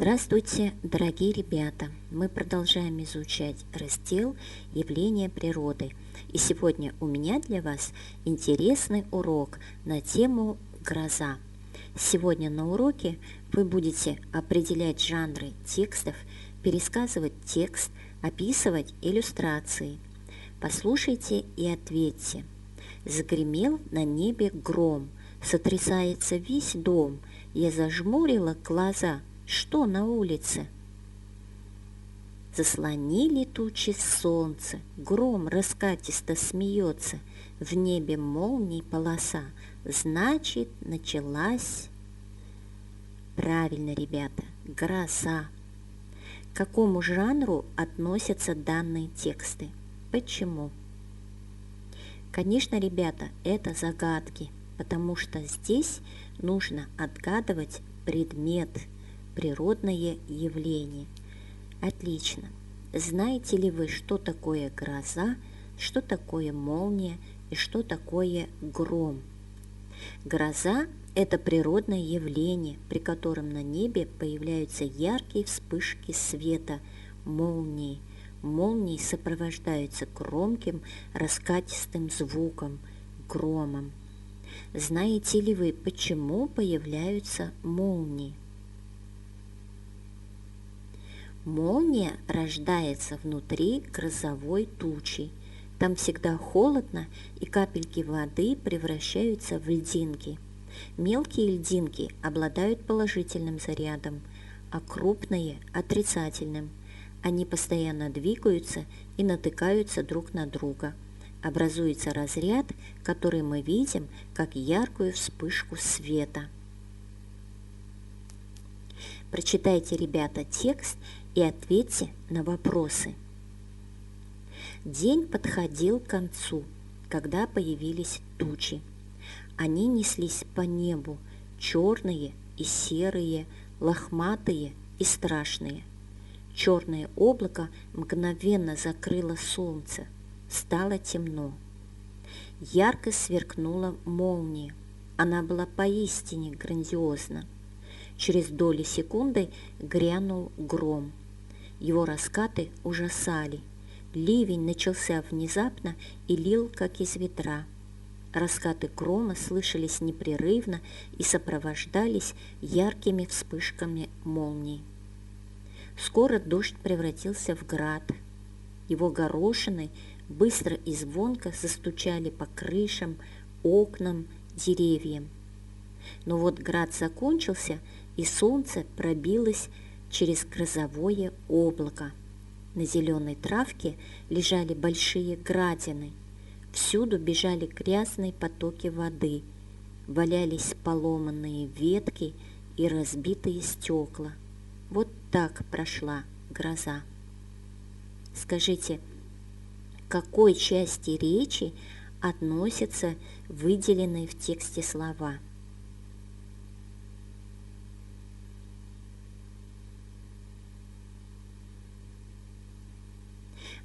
Здравствуйте, дорогие ребята! Мы продолжаем изучать раздел «Явления природы». И сегодня у меня для вас интересный урок на тему «Гроза». Сегодня на уроке вы будете определять жанры текстов, пересказывать текст, описывать иллюстрации. Послушайте и ответьте. Загремел на небе гром, сотрясается весь дом, я зажмурила глаза. Что на улице? Заслонили тучи солнце, гром раскатисто смеется, в небе молний полоса, значит, началась... Правильно, ребята, гроза. К какому жанру относятся данные тексты? Почему? Конечно, ребята, это загадки, потому что здесь нужно отгадывать предмет, природное явление. Отлично. Знаете ли вы, что такое гроза, что такое молния и что такое гром? Гроза – это природное явление, при котором на небе появляются яркие вспышки света, молнии. Молнии сопровождаются громким раскатистым звуком, громом. Знаете ли вы, почему появляются молнии? Молния рождается внутри грозовой тучи. Там всегда холодно, и капельки воды превращаются в льдинки. Мелкие льдинки обладают положительным зарядом, а крупные – отрицательным. Они постоянно двигаются и натыкаются друг на друга. Образуется разряд, который мы видим как яркую вспышку света. Прочитайте, ребята, текст и ответьте на вопросы. День подходил к концу, когда появились тучи. Они неслись по небу, черные и серые, лохматые и страшные. Черное облако мгновенно закрыло солнце, стало темно. Ярко сверкнула молния, она была поистине грандиозна. Через доли секунды грянул гром. Его раскаты ужасали. Ливень начался внезапно и лил, как из ведра. Раскаты грома слышались непрерывно и сопровождались яркими вспышками молний. Скоро дождь превратился в град. Его горошины быстро и звонко застучали по крышам, окнам, деревьям. Но вот град закончился, и солнце пробилось через грозовое облако. На зеленой травке лежали большие градины. Всюду бежали грязные потоки воды, валялись поломанные ветки и разбитые стекла. Вот так прошла гроза. Скажите, к какой части речи относятся выделенные в тексте слова?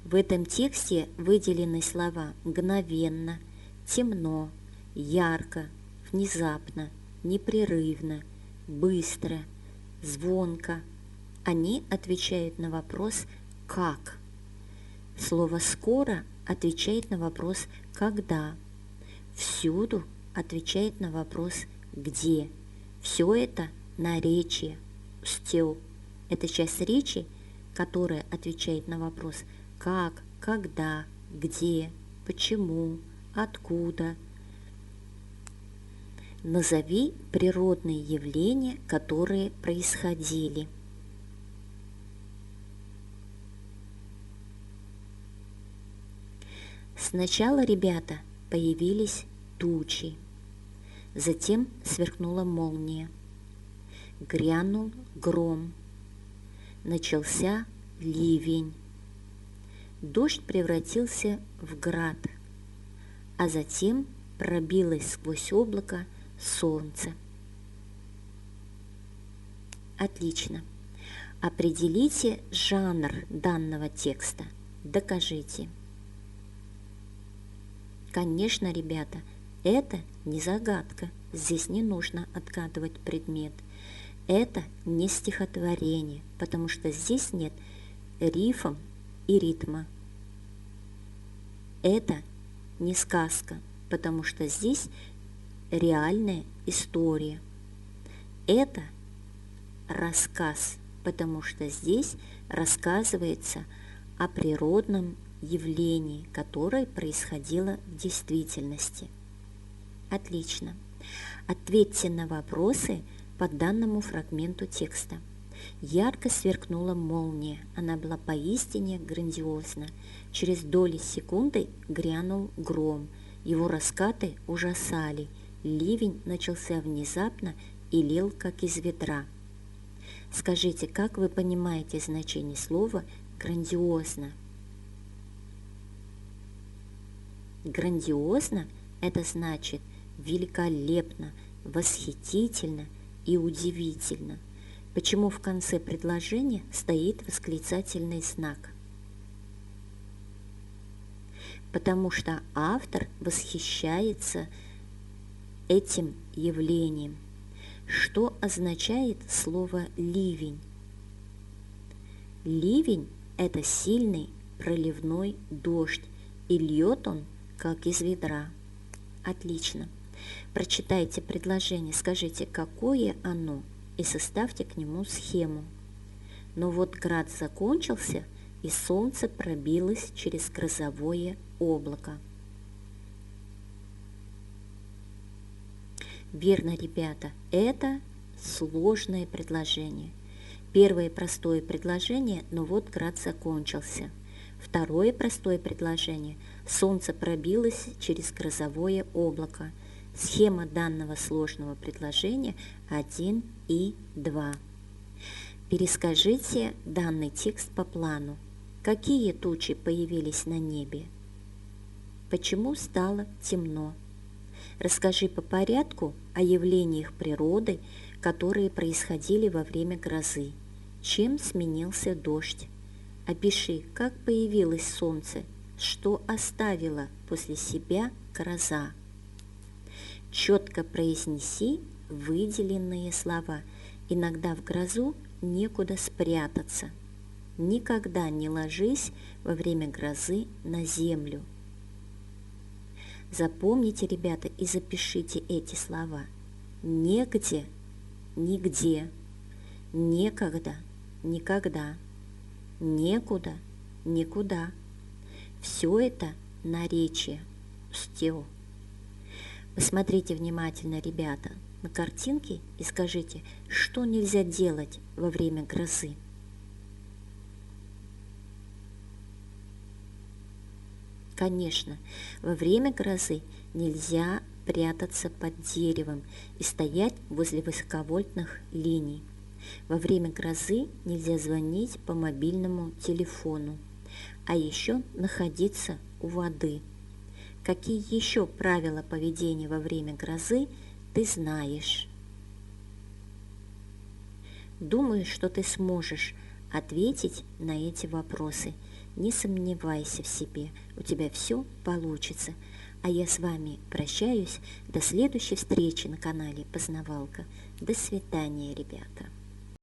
В этом тексте выделены слова «мгновенно», «темно», «ярко», «внезапно», «непрерывно», «быстро», «звонко». Они отвечают на вопрос «как?». Слово «скоро» отвечает на вопрос «когда?». «Всюду» отвечает на вопрос «где?». Все это наречие, стил. Это часть речи, которая отвечает на вопрос «как?», «когда?», «где?», «почему?», «откуда?». Назови природные явления, которые происходили. Сначала, ребята, появились тучи, затем сверкнула молния, грянул гром, начался ливень, дождь превратился в град, а затем пробилось сквозь облако солнце. Отлично. Определите жанр данного текста. Докажите. Конечно, ребята, это не загадка. Здесь не нужно отгадывать предмет. Это не стихотворение, потому что здесь нет рифм и ритма. Это не сказка, потому что здесь реальная история. Это рассказ, потому что здесь рассказывается о природном явлении, которое происходило в действительности. Отлично. Ответьте на вопросы по данному фрагменту текста. Ярко сверкнула молния, она была поистине грандиозна. Через доли секунды грянул гром, его раскаты ужасали, ливень начался внезапно и лил, как из ведра. Скажите, как вы понимаете значение слова «грандиозно»? Грандиозно – это значит великолепно, восхитительно и удивительно. Почему в конце предложения стоит восклицательный знак? Потому что автор восхищается этим явлением. Что означает слово «ливень»? Ливень – это сильный проливной дождь, и льет он, как из ведра. Отлично. Прочитайте предложение, скажите, какое оно, и составьте к нему схему. Но вот град закончился, и солнце пробилось через грозовое облако. Верно, ребята, это сложное предложение. Первое простое предложение, но вот град закончился. Второе простое предложение – солнце пробилось через грозовое облако. Схема данного сложного предложения 1 и 2. Перескажите данный текст по плану. Какие тучи появились на небе? Почему стало темно? Расскажи по порядку о явлениях природы, которые происходили во время грозы. Чем сменился дождь? Опиши, как появилось солнце, что оставила после себя гроза. Четко произнеси выделенные слова. Иногда в грозу некуда спрятаться. Никогда не ложись во время грозы на землю. Запомните, ребята, и запишите эти слова. Негде, нигде, некогда, никогда, некуда, никуда. Все это наречие, стил. Посмотрите внимательно, ребята, на картинки и скажите, что нельзя делать во время грозы. Конечно, во время грозы нельзя прятаться под деревом и стоять возле высоковольтных линий. Во время грозы нельзя звонить по мобильному телефону, а еще находиться у воды. Какие еще правила поведения во время грозы ты знаешь? Думаю, что ты сможешь ответить на эти вопросы. Не сомневайся в себе, у тебя все получится. А я с вами прощаюсь. До следующей встречи на канале Познавалка. До свидания, ребята.